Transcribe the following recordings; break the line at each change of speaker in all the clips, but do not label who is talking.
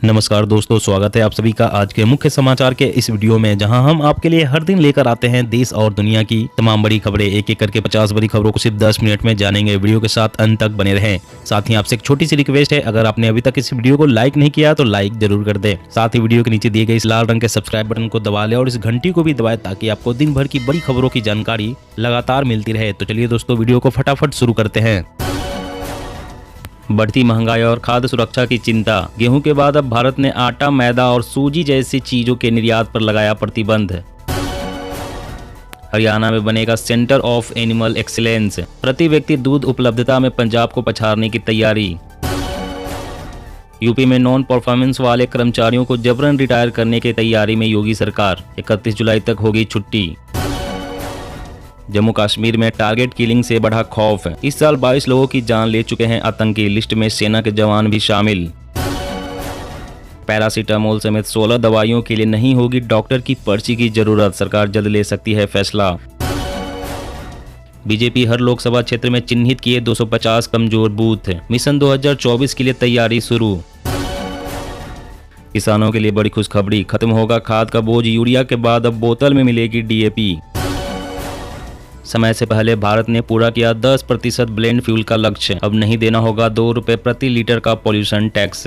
नमस्कार दोस्तों, स्वागत है आप सभी का आज के मुख्य समाचार के इस वीडियो में, जहां हम आपके लिए हर दिन लेकर आते हैं देश और दुनिया की तमाम बड़ी खबरें। एक एक करके 50 बड़ी खबरों को सिर्फ 10 मिनट में जानेंगे। वीडियो के साथ अंत तक बने रहें। साथ ही आपसे एक छोटी सी रिक्वेस्ट है, अगर आपने अभी तक इस वीडियो को लाइक नहीं किया तो लाइक जरूर कर दे। साथ ही वीडियो के नीचे दिए गए इस लाल रंग के सब्सक्राइब बटन को दबा ले और इस घंटी को भी दबाए, ताकि आपको दिन भर की बड़ी खबरों की जानकारी लगातार मिलती रहे। तो चलिए दोस्तों, वीडियो को फटाफट शुरू करते हैं। बढ़ती महंगाई और खाद्य सुरक्षा की चिंता। गेहूं के बाद अब भारत ने आटा, मैदा और सूजी जैसी चीजों के निर्यात पर लगाया प्रतिबंध। हरियाणा में बनेगा सेंटर ऑफ एनिमल एक्सीलेंस। प्रति व्यक्ति दूध उपलब्धता में पंजाब को पछाड़ने की तैयारी। यूपी में नॉन परफॉर्मेंस वाले कर्मचारियों को जबरन रिटायर करने की तैयारी में योगी सरकार। 31 जुलाई तक होगी छुट्टी। जम्मू कश्मीर में टारगेट किलिंग से बढ़ा खौफ। इस साल 22 लोगों की जान ले चुके हैं आतंकी। लिस्ट में सेना के जवान भी शामिल। पैरासीटामोल समेत 16 दवाइयों के लिए नहीं होगी डॉक्टर की पर्ची की जरूरत। सरकार जल्द ले सकती है फैसला। बीजेपी हर लोकसभा क्षेत्र में चिन्हित किए 250 कमजोर बूथ। मिशन 2024 के लिए तैयारी शुरू। किसानों के लिए बड़ी खुशखबरी, खत्म होगा खाद का बोझ। यूरिया के बाद अब बोतल में मिलेगी डीएपी। समय से पहले भारत ने पूरा किया 10% ब्लेंड फ्यूल का लक्ष्य। अब नहीं देना होगा 2 रुपए प्रति लीटर का पॉल्यूशन टैक्स।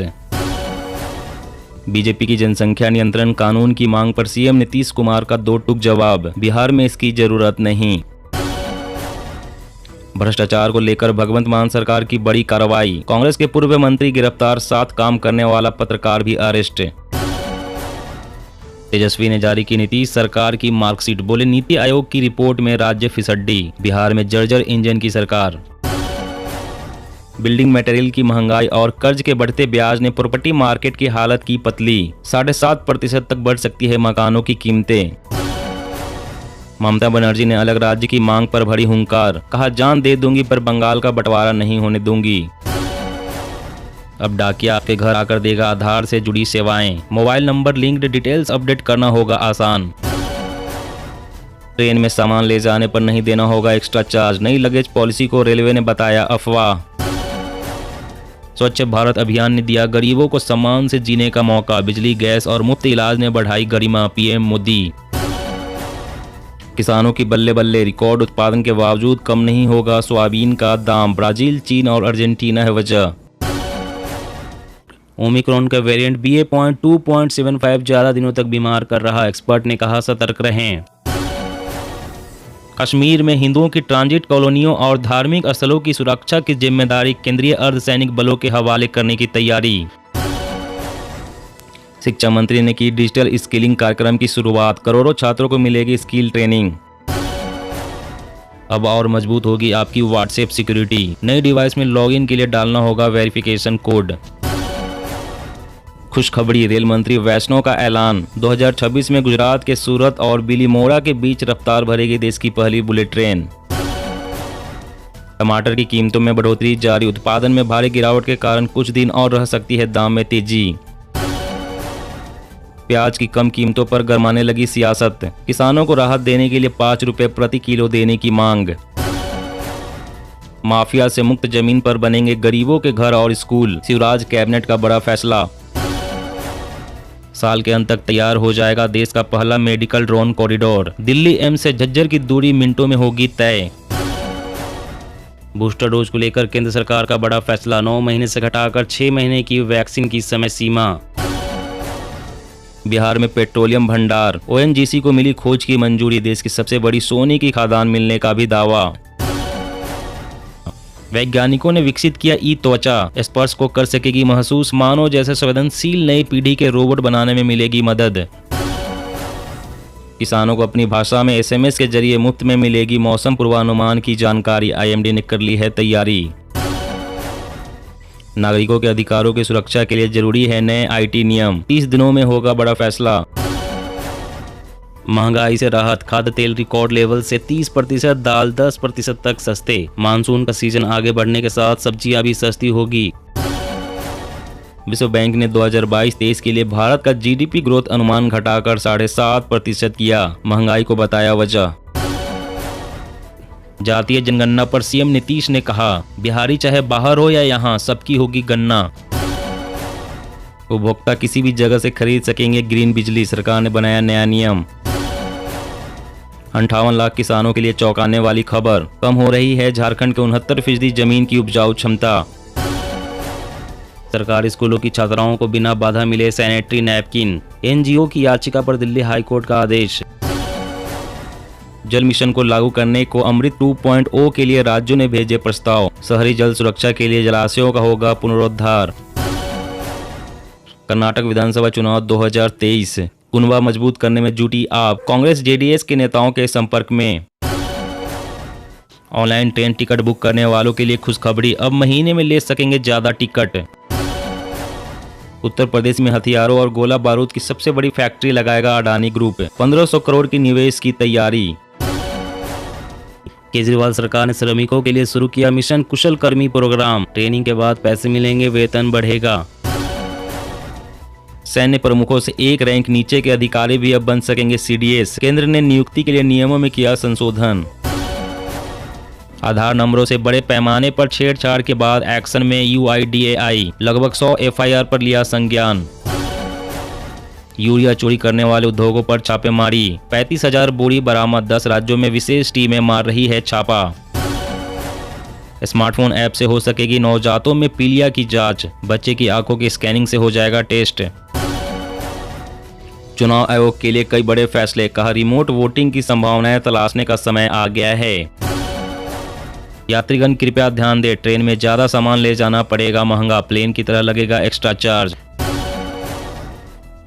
बीजेपी की जनसंख्या नियंत्रण कानून की मांग पर सीएम नीतीश कुमार का 2 टूक जवाब। बिहार में इसकी जरूरत नहीं। भ्रष्टाचार को लेकर भगवंत मान सरकार की बड़ी कार्रवाई। कांग्रेस के पूर्व मंत्री गिरफ्तार, 7 काम करने वाला पत्रकार भी अरेस्ट। तेजस्वी ने जारी की नीतीश सरकार की मार्कशीट। बोले नीति आयोग की रिपोर्ट में राज्य फिसड्डी। बिहार में जर्जर इंजन की सरकार। बिल्डिंग मटेरियल की महंगाई और कर्ज के बढ़ते ब्याज ने प्रॉपर्टी मार्केट की हालत की पतली। 7.5% तक बढ़ सकती है मकानों की कीमतें। ममता बनर्जी ने अलग राज्य की मांग पर भरी हुंकार। कहा जान दे दूंगी पर बंगाल का बंटवारा नहीं होने दूंगी। अब डाकिया आपके घर आकर देगा आधार से जुड़ी सेवाएं। Mobile number linked details update करना होगा आसान। ट्रेन में सामान ले जाने पर नहीं देना होगा एक्स्ट्रा चार्ज। नई लगेज पॉलिसी को रेलवे ने बताया अफवाह। स्वच्छ भारत अभियान ने दिया गरीबों को सम्मान से जीने का मौका। बिजली, गैस और मुफ्त इलाज ने बढ़ाई गरिमा, पीएम मोदी। किसानों की बल्ले बल्ले, रिकॉर्ड उत्पादन के बावजूद कम नहीं होगा सोयाबीन का दाम। ब्राजील, चीन और अर्जेंटीना है वजह। ओमिक्रॉन का वेरिएंट BA.2.75 ज्यादा दिनों तक बीमार कर रहा। एक्सपर्ट ने कहा सतर्क रहें। कश्मीर में हिंदुओं की ट्रांजिट कॉलोनियों और धार्मिक स्थलों की सुरक्षा की जिम्मेदारी केंद्रीय अर्धसैनिक बलों के हवाले करने की तैयारी। शिक्षा मंत्री ने की डिजिटल स्किलिंग कार्यक्रम की शुरुआत। करोड़ों छात्रों को मिलेगी स्किल ट्रेनिंग। अब और मजबूत होगी आपकी व्हाट्सएप सिक्योरिटी। नई डिवाइस में लॉगिन के लिए डालना होगा वेरिफिकेशन कोड। खुशखबरी, रेल मंत्री वैष्णव का ऐलान। 2026 में गुजरात के सूरत और बिलीमोरा के बीच रफ्तार भरेगी देश की पहली बुलेट ट्रेन। टमाटर की कीमतों में बढ़ोतरी जारी। उत्पादन में भारी गिरावट के कारण कुछ दिन और रह सकती है दाम में तेजी। प्याज की कम कीमतों पर गरमाने लगी सियासत। किसानों को राहत देने के लिए 5 रुपए प्रति किलो देने की मांग। माफिया से मुक्त जमीन पर बनेंगे गरीबों के घर और स्कूल। शिवराज कैबिनेट का बड़ा फैसला। साल के अंत तक तैयार हो जाएगा देश का पहला medical drone corridor. Delhi AIIMS से झज्जर की दूरी मिनटों में होगी तय। बूस्टर डोज को लेकर केंद्र सरकार का बड़ा फैसला। 9 महीने से घटाकर 6 महीने की वैक्सीन की समय सीमा। बिहार में पेट्रोलियम भंडार। ONGC को मिली खोज की मंजूरी। देश की सबसे बड़ी सोने की खदान मिलने का भी दावा। वैज्ञानिकों ने विकसित किया ई त्वचा। स्पर्श को कर सकेगी महसूस। मानव जैसे संवेदनशील नई पीढ़ी के रोबोट बनाने में मिलेगी मदद। किसानों को अपनी भाषा में SMS के जरिए मुफ्त में मिलेगी मौसम पूर्वानुमान की जानकारी। IMD ने कर ली है तैयारी। नागरिकों के अधिकारों की सुरक्षा के लिए जरूरी है नए IT नियम। 30 दिनों में होगा बड़ा फैसला। महंगाई से राहत। खाद्य तेल रिकॉर्ड लेवल से 30%, दाल 10% तक सस्ते। मानसून का सीजन आगे बढ़ने के साथ सब्जियां भी सस्ती होगी। विश्व बैंक ने 2022-23 के लिए भारत का GDP ग्रोथ अनुमान घटाकर 7.5% किया। महंगाई को बताया वजह। जातीय जनगणना पर सीएम नीतीश ने कहा, बिहारी चाहे बाहर हो या यहाँ सबकी होगी गणना। उपभोक्ता किसी भी जगह से खरीद सकेंगे ग्रीन बिजली, सरकार ने बनाया नया नियम। 58 लाख किसानों के लिए चौंकाने वाली खबर, कम हो रही है झारखंड के 69% जमीन की उपजाऊ क्षमता। सरकारी स्कूलों की छात्राओं को बिना बाधा मिले सैनिटरी नैपकिन, एनजीओ की याचिका पर दिल्ली हाईकोर्ट का आदेश। जल मिशन को लागू करने को अमृत 2.0 के लिए राज्यों ने भेजे प्रस्ताव, शहरी जल सुरक्षा के लिए जलाशयों का होगा पुनरुद्धार। कर्नाटक विधानसभा चुनाव 2023, कुनबा मजबूत करने में जुटी आप, कांग्रेस जेडीएस के नेताओं के संपर्क में। ऑनलाइन ट्रेन टिकट बुक करने वालों के लिए खुशखबरी, अब महीने में ले सकेंगे ज्यादा टिकट। उत्तर प्रदेश में हथियारों और गोला बारूद की सबसे बड़ी फैक्ट्री लगाएगा अडानी ग्रुप, 1500 करोड़ की निवेश की तैयारी। केजरीवाल सरकार ने श्रमिकों के लिए शुरू किया मिशन कुशल कर्मी प्रोग्राम, ट्रेनिंग के बाद पैसे मिलेंगे, वेतन बढ़ेगा। सैन्य प्रमुखों से एक रैंक नीचे के अधिकारी भी अब बन सकेंगे सीडीएस, केंद्र ने नियुक्ति के लिए नियमों में किया संशोधन। आधार नंबरों से बड़े पैमाने पर छेड़छाड़ के बाद एक्शन में यूआईडीएआई, लगभग 100 एफआईआर पर लिया संज्ञान। यूरिया चोरी करने वाले उद्योगों पर छापेमारी, 35,000 बोरी बरामद, 10 राज्यों में विशेष टीमें मार रही है छापा। स्मार्टफोन ऐप से हो सकेगी नवजातों में पीलिया की जांच, बच्चे की आंखों की स्कैनिंग से हो जाएगा टेस्ट। चुनाव आयोग के लिए कई बड़े फैसले, कहा रिमोट वोटिंग की संभावनाएं तलाशने का समय आ गया है। यात्रीगण कृपया ध्यान दें, ट्रेन में ज्यादा सामान ले जाना पड़ेगा महंगा, प्लेन की तरह लगेगा एक्स्ट्रा चार्ज।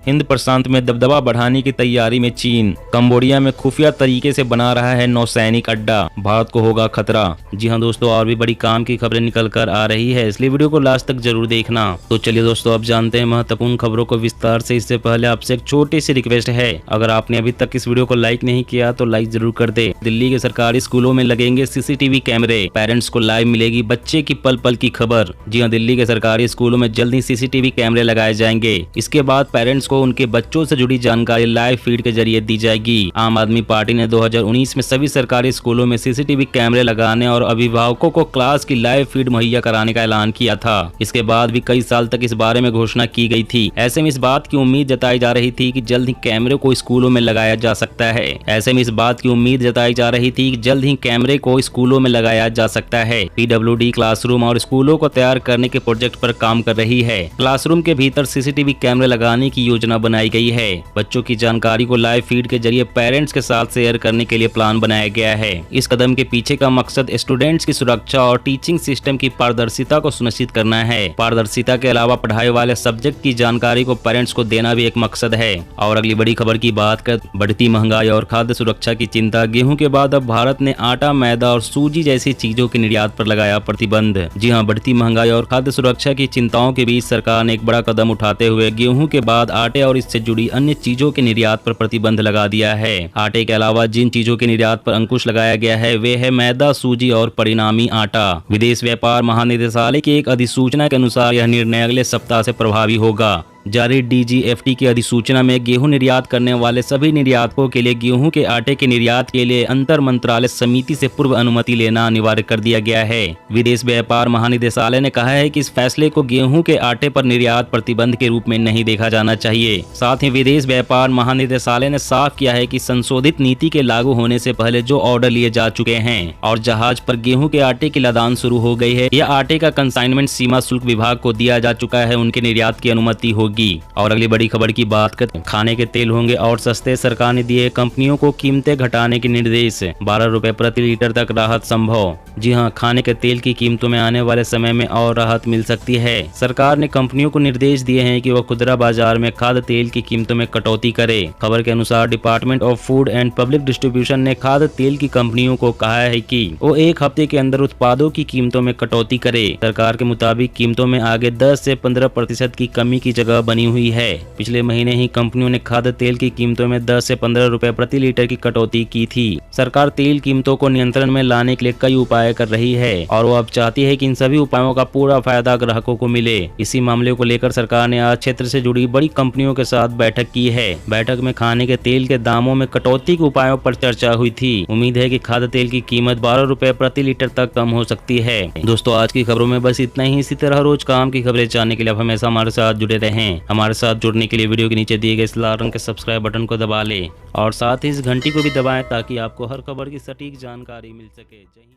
हिंद प्रशांत में दबदबा बढ़ाने की तैयारी में चीन, कंबोडिया में खुफिया तरीके से बना रहा है नौसैनिक अड्डा, भारत को होगा खतरा। जी हां दोस्तों, और भी बड़ी काम की खबरें निकल कर आ रही है, इसलिए वीडियो को लास्ट तक जरूर देखना। तो चलिए दोस्तों, अब जानते हैं महत्वपूर्ण खबरों को विस्तार से। इससे पहले आपसे एक छोटी सी रिक्वेस्ट है, अगर आपने अभी तक इस वीडियो को लाइक नहीं किया तो लाइक जरूर कर दे। दिल्ली के सरकारी स्कूलों में लगेंगे सीसीटीवी कैमरे, पेरेंट्स को लाइव मिलेगी बच्चे की पल पल की खबर। जी हाँ, दिल्ली के सरकारी स्कूलों में जल्द ही सीसीटीवी कैमरे लगाए जाएंगे। इसके बाद पेरेंट्स को उनके बच्चों से जुड़ी जानकारी लाइव फीड के जरिए दी जाएगी। आम आदमी पार्टी ने 2019 में सभी सरकारी स्कूलों में सीसीटीवी कैमरे लगाने और अभिभावकों को क्लास की लाइव फीड मुहैया कराने का ऐलान किया था। इसके बाद भी कई साल तक इस बारे में घोषणा की गई थी। ऐसे में इस बात की उम्मीद जताई जा रही थी कि जल्द ही कैमरे को स्कूलों में लगाया जा सकता है। ऐसे में इस बात की उम्मीद जताई जा रही थी कि जल्द ही कैमरे को स्कूलों में लगाया जा सकता है। पीडब्ल्यूडी क्लासरूम और स्कूलों को तैयार करने के प्रोजेक्ट पर काम कर रही है। क्लासरूम के भीतर सीसीटीवी कैमरे लगाने की योजना बनाई गई है। बच्चों की जानकारी को लाइव फीड के जरिए पेरेंट्स के साथ शेयर करने के लिए प्लान बनाया गया है। इस कदम के पीछे का मकसद स्टूडेंट्स की सुरक्षा और टीचिंग सिस्टम की पारदर्शिता को सुनिश्चित करना है। पारदर्शिता के अलावा पढ़ाई वाले सब्जेक्ट की जानकारी को पेरेंट्स को देना भी एक मकसद है। और अगली बड़ी खबर की बात कर, बढ़ती महंगाई और खाद्य सुरक्षा की चिंता, गेहूं के बाद अब भारत ने आटा, मैदा और सूजी जैसी चीजों के निर्यात पर लगाया प्रतिबंध। जी हां, बढ़ती महंगाई और खाद्य सुरक्षा की चिंताओं के बीच सरकार ने एक बड़ा कदम उठाते हुए गेहूं के बाद आटे और इससे जुड़ी अन्य चीजों के निर्यात पर प्रतिबंध लगा दिया है। आटे के अलावा जिन चीजों के निर्यात पर अंकुश लगाया गया है वे है मैदा, सूजी और परिणामी आटा। विदेश व्यापार महानिदेशालय की एक अधिसूचना के अनुसार यह निर्णय अगले सप्ताह से प्रभावी होगा। जारी डीजीएफटी की अधिसूचना में गेहूं निर्यात करने वाले सभी निर्यातकों के लिए गेहूं के आटे के निर्यात के लिए अंतर मंत्रालय समिति से पूर्व अनुमति लेना अनिवार्य कर दिया गया है। विदेश व्यापार महानिदेशालय ने कहा है कि इस फैसले को गेहूं के आटे पर निर्यात प्रतिबंध के रूप में नहीं देखा जाना चाहिए। साथ ही विदेश व्यापार महानिदेशालय ने साफ किया है कि संशोधित नीति के लागू होने से पहले जो ऑर्डर लिए जा चुके हैं और जहाज पर गेहूं के आटे की लदान शुरू हो गई है या आटे का कंसाइनमेंट सीमा शुल्क विभाग को दिया जा चुका है, उनके निर्यात की अनुमति होगी। और अगली बड़ी खबर की बात करते हैं, खाने के तेल होंगे और सस्ते, सरकार ने दिए कंपनियों को कीमतें घटाने के निर्देश, 12 रुपए प्रति लीटर तक राहत संभव। जी हां, खाने के तेल की कीमतों में आने वाले समय में और राहत मिल सकती है। सरकार ने कंपनियों को निर्देश दिए हैं कि वह खुदरा बाजार में खाद्य तेल की कीमतों में कटौती करे। खबर के अनुसार department of food and public distribution ने खाद्य तेल की कंपनियों को कहा है कि वो 1 हफ्ते के अंदर उत्पादों की कीमतों में कटौती करे। सरकार के मुताबिक कीमतों में आगे 10 से 15% की कमी की जगह बनी हुई है। पिछले महीने ही कंपनियों ने खाद्य तेल की कीमतों में 10 से 15 रुपए प्रति लीटर की कटौती की थी। सरकार तेल कीमतों को नियंत्रण में लाने के लिए कई उपाय कर रही है और वो अब चाहती है कि इन सभी उपायों का पूरा फायदा ग्राहकों को मिले। इसी मामले को लेकर सरकार ने आज क्षेत्र से जुड़ी बड़ी कंपनियों के साथ बैठक की है। बैठक में खाने के तेल के दामों में कटौती के उपायों पर चर्चा हुई थी। उम्मीद है कि खाद्य तेल की कीमत 12 रुपए प्रति लीटर तक कम हो सकती है। दोस्तों, आज की खबरों में बस इतना ही। इसी तरह रोज काम की खबरें जानने के लिए आप हमेशा हमारे साथ जुड़े रहें। हैं। हमारे साथ जुड़ने के लिए वीडियो के नीचे दिए गए इस लाल रंग के सब्सक्राइब बटन को दबा लें और साथ ही इस घंटी को भी दबाएं ताकि आपको हर खबर की सटीक जानकारी मिल सके। जय हिंद।